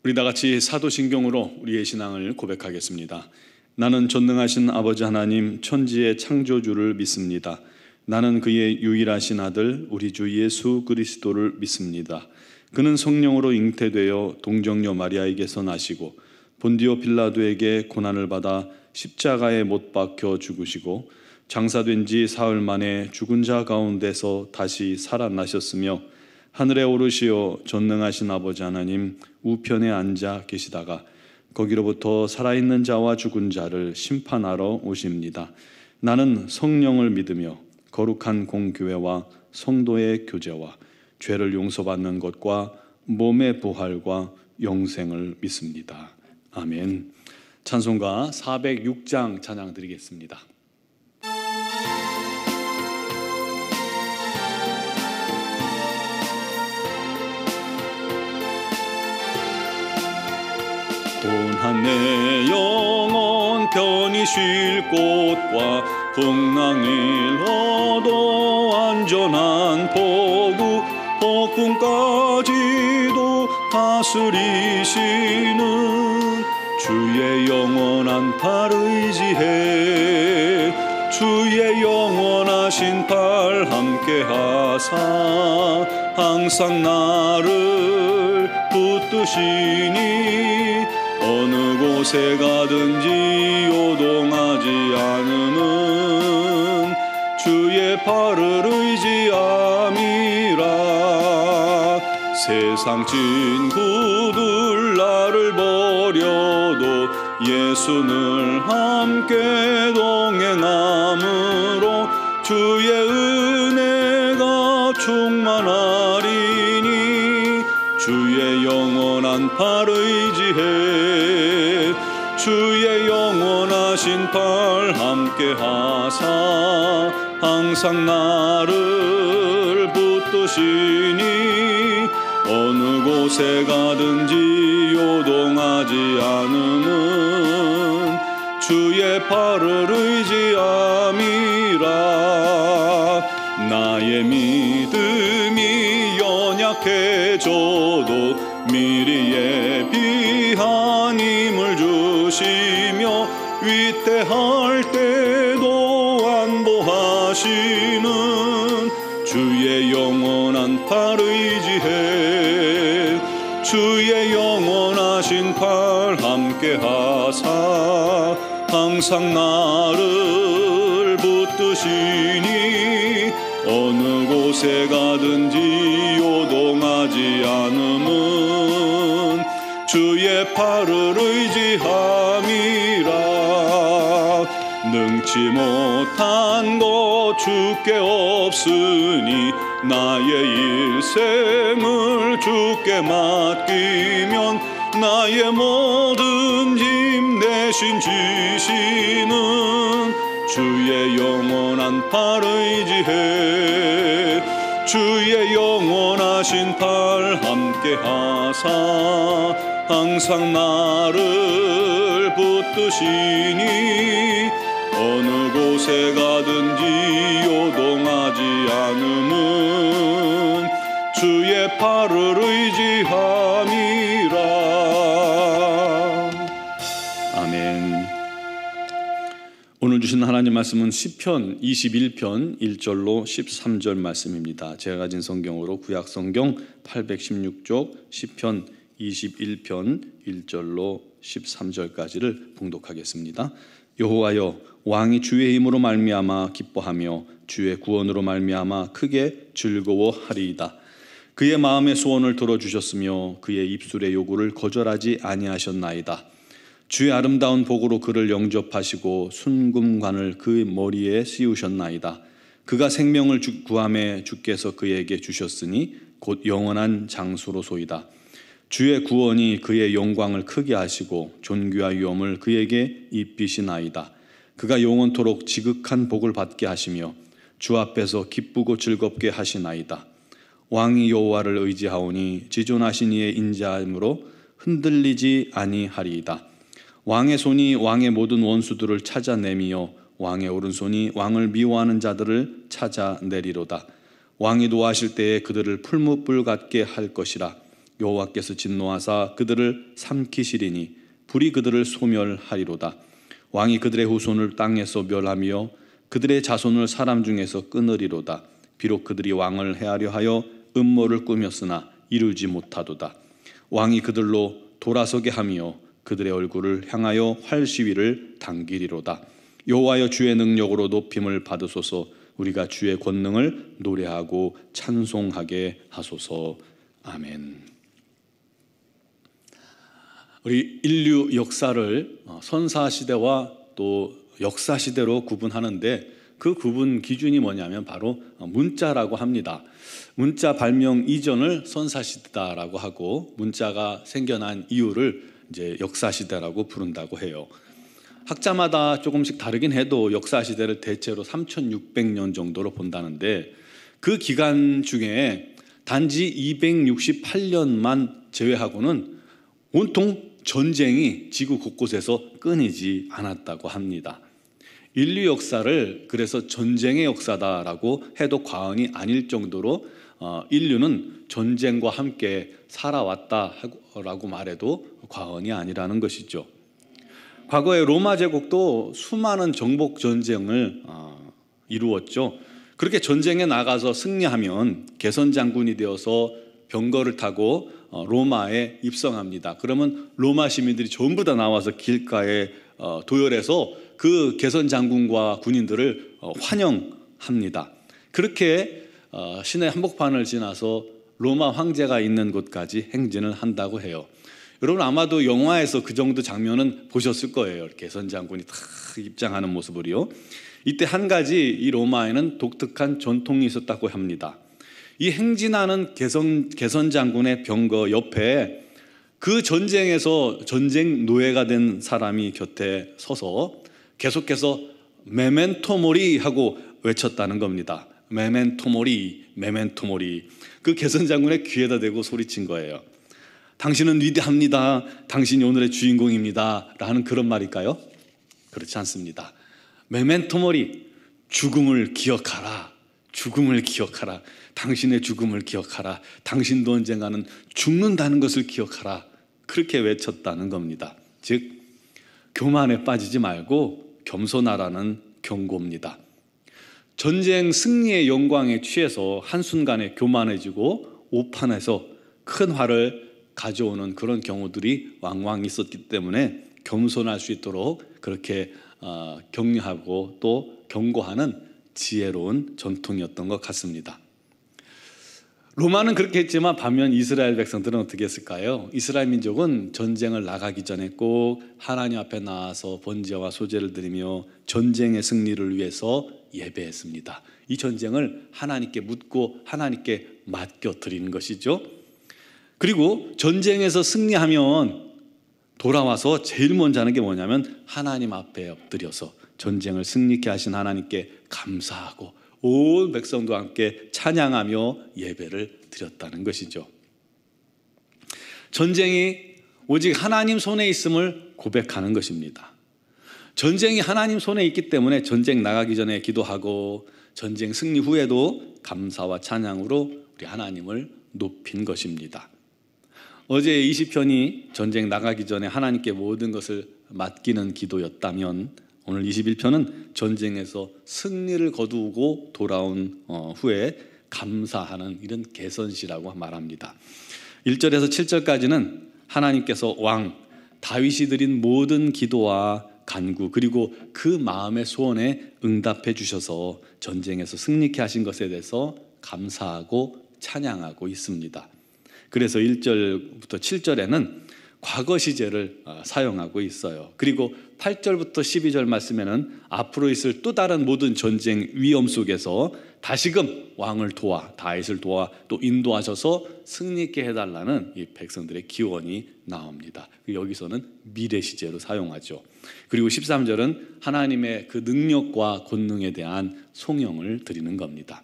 우리 다 같이 사도신경으로 우리의 신앙을 고백하겠습니다. 나는 전능하신 아버지 하나님 천지의 창조주를 믿습니다. 나는 그의 유일하신 아들 우리 주 예수 그리스도를 믿습니다. 그는 성령으로 잉태되어 동정녀 마리아에게서 나시고 본디오 빌라도에게 고난을 받아 십자가에 못 박혀 죽으시고 장사된 지 사흘 만에 죽은 자 가운데서 다시 살아나셨으며 하늘에 오르시어 전능하신 아버지 하나님 우편에 앉아 계시다가 거기로부터 살아있는 자와 죽은 자를 심판하러 오십니다. 나는 성령을 믿으며 거룩한 공교회와 성도의 교제와 죄를 용서받는 것과 몸의 부활과 영생을 믿습니다. 아멘. 찬송가 406장 찬양 드리겠습니다. 온한 내 영혼 편히 쉴 곳과 풍랑일 얻어 안전한 포구 폭풍까지도 다스리시는 주의 영원한 팔 의지해 주의 영원하신 팔 함께 하사 항상 나를 붙드시니 어느 곳에 가든지 요동하지 않음은 주의 팔을 의지함이라. 세상 친구들 나를 버려도 예수는 함께 동행함으로 주의 은혜가 충만하리니 주의 영원한 팔 의지해 주의 영원하신 팔 함께 하사 항상 나를 붙드시니 어느 곳에 가든지 요동하지 않음은 주의 팔을 의지함이라. 나의 믿음이 연약해져도 미리 예비한 힘을 주시며 위태할 때도 안보하시는 주의 영원한 팔 의지해 주의 영원하신 팔 함께 하사 항상 나를 붙드시니 어느 곳에 가든지 요동하지 않음은 주의 팔을 의지함이라. 능치 못한 것 주께 없으니 나의 일생을 주께 맡기면 나의 모든 짐 대신 지시는 주의 영원한 팔 의지해 주의 영원하신 팔 함께 하사 항상 나를 붙드시니 어느 곳에 가든지 요동하지 않음은 주의 팔을 의지함이라. 아멘. 오늘 주신 하나님 말씀은 시편 21편 1절로 13절 말씀입니다. 제가 가진 성경으로 구약 성경 816쪽 시편 21편 1절로 13절까지를 봉독하겠습니다. 여호와여 왕이 주의 힘으로 말미암아 기뻐하며 주의 구원으로 말미암아 크게 즐거워하리이다. 그의 마음의 소원을 들어주셨으며 그의 입술의 요구를 거절하지 아니하셨나이다. 주의 아름다운 복으로 그를 영접하시고 순금관을 그 머리에 씌우셨나이다. 그가 생명을 구하매 주께서 그에게 주셨으니 곧 영원한 장수로소이다. 주의 구원이 그의 영광을 크게 하시고 존귀와 위엄을 그에게 입히시나이다. 그가 영원토록 지극한 복을 받게 하시며 주 앞에서 기쁘고 즐겁게 하시나이다. 왕이 여호와를 의지하오니 지존하신 이의 인자함으로 흔들리지 아니하리이다. 왕의 손이 왕의 모든 원수들을 찾아내미어 왕의 오른손이 왕을 미워하는 자들을 찾아내리로다. 왕이 노하실 때에 그들을 풀무불 같게 할 것이라. 여호와께서 진노하사 그들을 삼키시리니 불이 그들을 소멸하리로다. 왕이 그들의 후손을 땅에서 멸하며 그들의 자손을 사람 중에서 끊으리로다. 비록 그들이 왕을 해하려 하여 음모를 꾸몄으나 이루지 못하도다. 왕이 그들로 돌아서게 하며 그들의 얼굴을 향하여 활시위를 당기리로다. 여호와여 주의 능력으로 높임을 받으소서. 우리가 주의 권능을 노래하고 찬송하게 하소서. 아멘. 우리 인류 역사를 선사시대와 또 역사시대로 구분하는데 그 구분 기준이 뭐냐면 바로 문자라고 합니다. 문자 발명 이전을 선사시대라고 하고 문자가 생겨난 이유를 이제 역사시대라고 부른다고 해요. 학자마다 조금씩 다르긴 해도 역사시대를 대체로 3600년 정도로 본다는데 그 기간 중에 단지 268년만 제외하고는 온통 전쟁이 지구 곳곳에서 끊이지 않았다고 합니다. 인류 역사를 그래서 전쟁의 역사다라고 해도 과언이 아닐 정도로 인류는 전쟁과 함께 살아왔다라고 말해도 과언이 아니라는 것이죠. 과거에 로마 제국도 수많은 정복 전쟁을 이루었죠. 그렇게 전쟁에 나가서 승리하면 개선 장군이 되어서 병거를 타고 로마에 입성합니다. 그러면 로마 시민들이 전부 다 나와서 길가에 도열해서 그 개선 장군과 군인들을 환영합니다. 그렇게 시내 한복판을 지나서 로마 황제가 있는 곳까지 행진을 한다고 해요. 여러분 아마도 영화에서 그 정도 장면은 보셨을 거예요. 개선 장군이 다 입장하는 모습을요. 이때 한 가지 이 로마에는 독특한 전통이 있었다고 합니다. 이 행진하는 개선 장군의 병거 옆에 그 전쟁에서 전쟁 노예가 된 사람이 곁에 서서 계속해서 메멘토 모리 하고 외쳤다는 겁니다. 메멘토 모리, 메멘토 모리. 그 개선 장군의 귀에다 대고 소리친 거예요. 당신은 위대합니다. 당신이 오늘의 주인공입니다. 라는 그런 말일까요? 그렇지 않습니다. 메멘토 모리, 죽음을 기억하라. 죽음을 기억하라. 당신의 죽음을 기억하라. 당신도 언젠가는 죽는다는 것을 기억하라. 그렇게 외쳤다는 겁니다. 즉 교만에 빠지지 말고 겸손하라는 경고입니다. 전쟁 승리의 영광에 취해서 한순간에 교만해지고 오판해서 큰 화를 가져오는 그런 경우들이 왕왕 있었기 때문에 겸손할 수 있도록 그렇게 격려하고 또 경고하는 지혜로운 전통이었던 것 같습니다. 로마는 그렇게 했지만 반면 이스라엘 백성들은 어떻게 했을까요? 이스라엘 민족은 전쟁을 나가기 전에 꼭 하나님 앞에 나와서 번제와 소제를 드리며 전쟁의 승리를 위해서 예배했습니다. 이 전쟁을 하나님께 묻고 하나님께 맡겨 드리는 것이죠. 그리고 전쟁에서 승리하면 돌아와서 제일 먼저 하는 게 뭐냐면 하나님 앞에 엎드려서 전쟁을 승리케 하신 하나님께 감사하고 온 백성과 함께 찬양하며 예배를 드렸다는 것이죠. 전쟁이 오직 하나님 손에 있음을 고백하는 것입니다. 전쟁이 하나님 손에 있기 때문에 전쟁 나가기 전에 기도하고 전쟁 승리 후에도 감사와 찬양으로 우리 하나님을 높인 것입니다. 어제 20편이 전쟁 나가기 전에 하나님께 모든 것을 맡기는 기도였다면 오늘 21편은 전쟁에서 승리를 거두고 돌아온 후에 감사하는 이런 개선시라고 말합니다. 1절에서 7절까지는 하나님께서 왕 다윗이 드린 모든 기도와 간구 그리고 그 마음의 소원에 응답해 주셔서 전쟁에서 승리케 하신 것에 대해서 감사하고 찬양하고 있습니다. 그래서 1절부터 7절에는 과거 시제를 사용하고 있어요. 그리고 8절부터 12절 말씀에는 앞으로 있을 또 다른 모든 전쟁 위험 속에서 다시금 왕을 도와 다윗을 도와 또 인도하셔서 승리케 해달라는 이 백성들의 기원이 나옵니다. 여기서는 미래 시제로 사용하죠. 그리고 13절은 하나님의 그 능력과 권능에 대한 송영을 드리는 겁니다.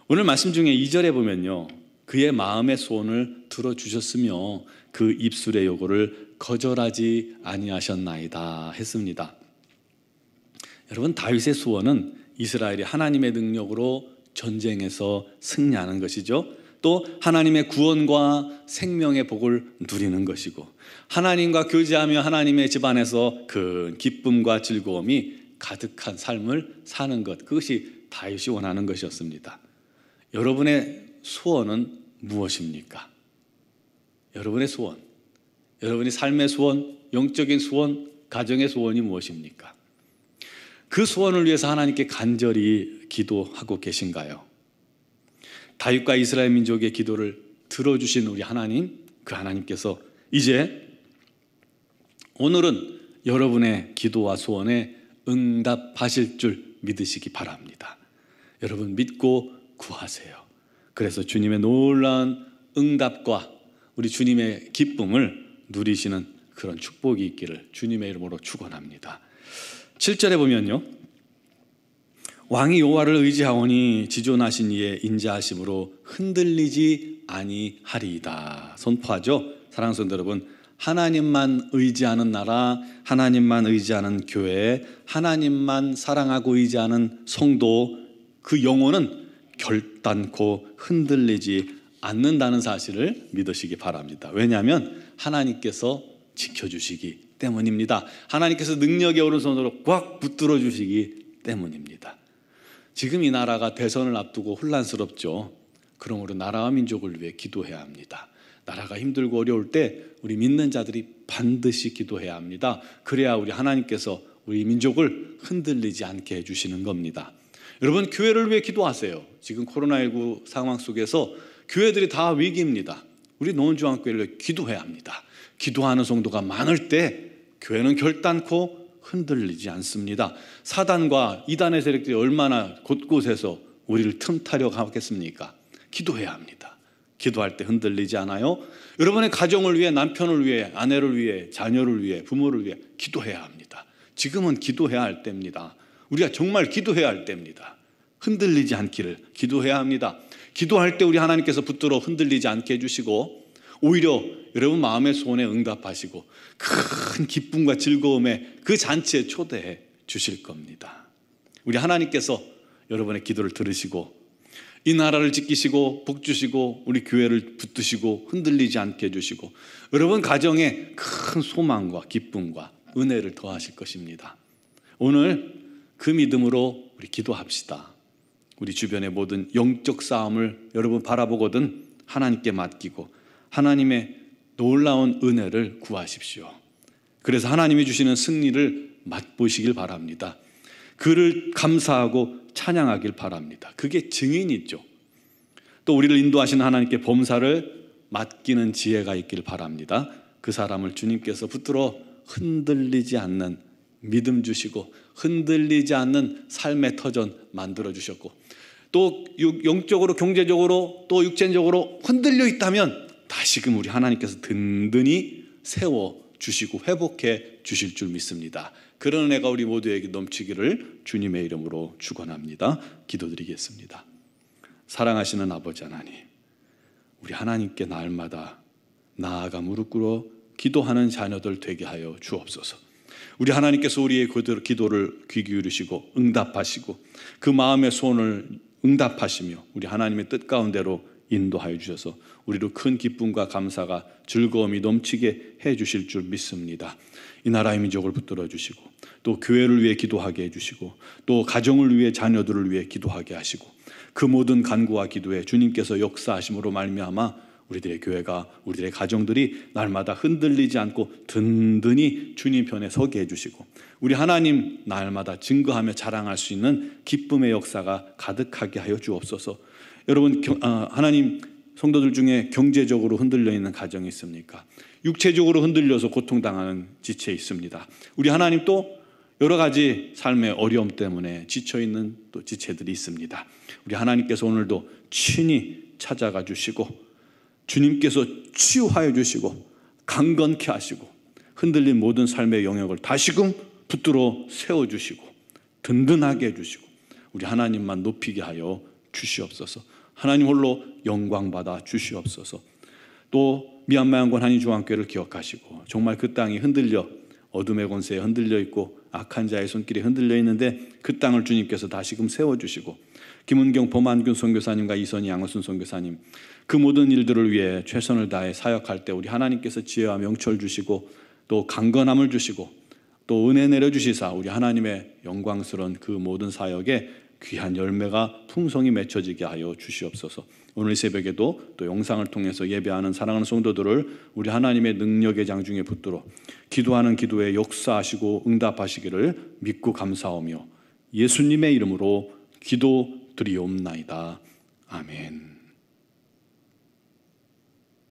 오늘 말씀 중에 2절에 보면요, 그의 마음의 소원을 들어주셨으며 그 입술의 요구를 거절하지 아니하셨나이다 했습니다. 여러분, 다윗의 소원은 이스라엘이 하나님의 능력으로 전쟁에서 승리하는 것이죠. 또 하나님의 구원과 생명의 복을 누리는 것이고, 하나님과 교제하며 하나님의 집안에서 큰 기쁨과 즐거움이 가득한 삶을 사는 것, 그것이 다윗이 원하는 것이었습니다. 여러분의 소원은 무엇입니까? 여러분의 소원, 여러분의 삶의 소원, 영적인 소원, 가정의 소원이 무엇입니까? 그 소원을 위해서 하나님께 간절히 기도하고 계신가요? 다윗과 이스라엘 민족의 기도를 들어주신 우리 하나님, 그 하나님께서 이제 오늘은 여러분의 기도와 소원에 응답하실 줄 믿으시기 바랍니다. 여러분 믿고 구하세요. 그래서 주님의 놀라운 응답과 우리 주님의 기쁨을 누리시는 그런 축복이 있기를 주님의 이름으로 축원합니다. 7절에 보면요, 왕이 여호와를 의지하오니 지존하신 이의 인자하심으로 흔들리지 아니하리이다 선포하죠. 사랑하는 성도 여러분, 하나님만 의지하는 나라, 하나님만 의지하는 교회, 하나님만 사랑하고 의지하는 성도, 그 영혼은 결단코 흔들리지 않는다는 사실을 믿으시기 바랍니다. 왜냐하면 하나님께서 지켜주시기 때문입니다. 하나님께서 능력의 오른손으로 꽉 붙들어 주시기 때문입니다. 지금 이 나라가 대선을 앞두고 혼란스럽죠. 그러므로 나라와 민족을 위해 기도해야 합니다. 나라가 힘들고 어려울 때 우리 믿는 자들이 반드시 기도해야 합니다. 그래야 우리 하나님께서 우리 민족을 흔들리지 않게 해주시는 겁니다. 여러분, 교회를 위해 기도하세요. 지금 코로나19 상황 속에서 교회들이 다 위기입니다. 우리 노원중앙교회를 위해 기도해야 합니다. 기도하는 성도가 많을 때 교회는 결단코 흔들리지 않습니다. 사단과 이단의 세력들이 얼마나 곳곳에서 우리를 틈타려고 하겠습니까? 기도해야 합니다. 기도할 때 흔들리지 않아요? 여러분의 가정을 위해, 남편을 위해, 아내를 위해, 자녀를 위해, 부모를 위해 기도해야 합니다. 지금은 기도해야 할 때입니다. 우리가 정말 기도해야 할 때입니다. 흔들리지 않기를 기도해야 합니다. 기도할 때 우리 하나님께서 붙들어 흔들리지 않게 해주시고, 오히려 여러분 마음의 소원에 응답하시고 큰 기쁨과 즐거움에 그 잔치에 초대해 주실 겁니다. 우리 하나님께서 여러분의 기도를 들으시고 이 나라를 지키시고 복 주시고 우리 교회를 붙드시고 흔들리지 않게 해주시고 여러분 가정에 큰 소망과 기쁨과 은혜를 더하실 것입니다. 오늘 그 믿음으로 우리 기도합시다. 우리 주변의 모든 영적 싸움을 여러분 바라보거든 하나님께 맡기고 하나님의 놀라운 은혜를 구하십시오. 그래서 하나님이 주시는 승리를 맛보시길 바랍니다. 그를 감사하고 찬양하길 바랍니다. 그게 증인이죠. 또 우리를 인도하시는 하나님께 범사를 맡기는 지혜가 있길 바랍니다. 그 사람을 주님께서 붙들어 흔들리지 않는 믿음 주시고 흔들리지 않는 삶의 터전 만들어 주셨고, 또 영적으로 경제적으로 또 육체적으로 흔들려 있다면 다시금 우리 하나님께서 든든히 세워주시고 회복해 주실 줄 믿습니다. 그런 은혜가 우리 모두에게 넘치기를 주님의 이름으로 축원합니다. 기도드리겠습니다. 사랑하시는 아버지 하나님, 우리 하나님께 날마다 나아가 무릎 꿇어 기도하는 자녀들 되게 하여 주옵소서. 우리 하나님께서 우리의 기도를 귀 기울이시고 응답하시고 그 마음의 소원을 응답하시며 우리 하나님의 뜻 가운데로 인도하여 주셔서 우리로 큰 기쁨과 감사가 즐거움이 넘치게 해 주실 줄 믿습니다. 이 나라의 민족을 붙들어 주시고 또 교회를 위해 기도하게 해 주시고 또 가정을 위해 자녀들을 위해 기도하게 하시고 그 모든 간구와 기도에 주님께서 역사하심으로 말미암아 우리들의 교회가 우리들의 가정들이 날마다 흔들리지 않고 든든히 주님 편에 서게 해주시고 우리 하나님 날마다 증거하며 자랑할 수 있는 기쁨의 역사가 가득하게 하여 주옵소서. 여러분 하나님 성도들 중에 경제적으로 흔들려 있는 가정이 있습니까? 육체적으로 흔들려서 고통당하는 지체 있습니다. 우리 하나님 또 여러 가지 삶의 어려움 때문에 지쳐있는 또 지체들이 있습니다. 우리 하나님께서 오늘도 친히 찾아가 주시고 주님께서 치유하여 주시고 강건케 하시고 흔들린 모든 삶의 영역을 다시금 붙들어 세워주시고 든든하게 해주시고 우리 하나님만 높이게 하여 주시옵소서. 하나님 홀로 영광받아 주시옵소서. 또 미얀마 양권 한인중앙교회를 기억하시고 정말 그 땅이 흔들려 어둠의 권세에 흔들려 있고 악한 자의 손길에 흔들려 있는데 그 땅을 주님께서 다시금 세워주시고 김은경 범한균 선교사님과 이선희 양호순 선교사님, 그 모든 일들을 위해 최선을 다해 사역할 때 우리 하나님께서 지혜와 명철 주시고 또 강건함을 주시고 또 은혜 내려주시사 우리 하나님의 영광스러운 그 모든 사역에 귀한 열매가 풍성히 맺혀지게 하여 주시옵소서. 오늘 새벽에도 또 영상을 통해서 예배하는 사랑하는 성도들을 우리 하나님의 능력의 장중에 붙들어 기도하는 기도에 역사하시고 응답하시기를 믿고 감사하며 예수님의 이름으로 기도드리옵나이다. 아멘.